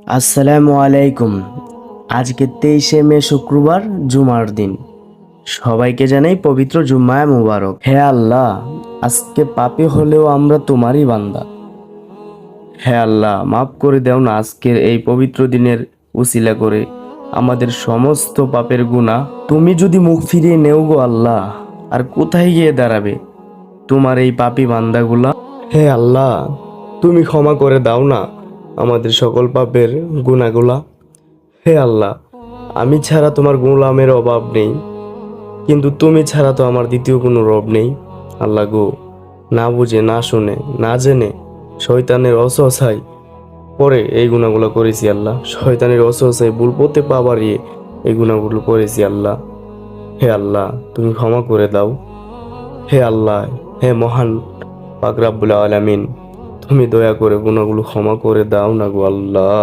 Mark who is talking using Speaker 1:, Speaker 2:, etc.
Speaker 1: আসসালামু আলাইকুম। আজকে 23শে মে শুক্রবার, জুমার দিন। সবাইকে জানাই পবিত্র জুম্মায় মুবারক। হে আল্লাহ, আজকে পাপী হলেও আমরা তোমারই বান্দা। হে আল্লাহ, মাফ করে দাও না আজকের এই পবিত্র দিনের উসিলা করে আমাদের সমস্ত পাপের গুনাহ। তুমি যদি মুখ ফিরিয়ে নেও গো আল্লাহ, আর কোথায় গিয়ে দাঁড়াবে তোমার এই পাপী বান্দাগুলা। হে আল্লাহ, তুমি ক্ষমা করে দাও না আমাদের সকল পাপের গুনাহগুলা। হে আল্লাহ, আমি ছাড়া তোমার গোলামের অভাব নেই, কিন্তু তুমি ছাড়া তো আমার দ্বিতীয় কোনো রব নেই। আল্লাহ গো, না বুঝে না শুনে না জেনে শয়তানের অসহায় পরে এই গুণাগুলো করেছি আল্লাহ। শয়তানের অসহায় ভুল পথে পা বাড়িয়ে এই গুণাগুলো করেছি আল্লাহ। হে আল্লাহ, তুমি ক্ষমা করে দাও। হে আল্লাহ, হে মহান পাক রাব্বুল আলামিন, তুমি দয়া করে গুণাগুলো ক্ষমা করে দাও না গো আল্লাহ।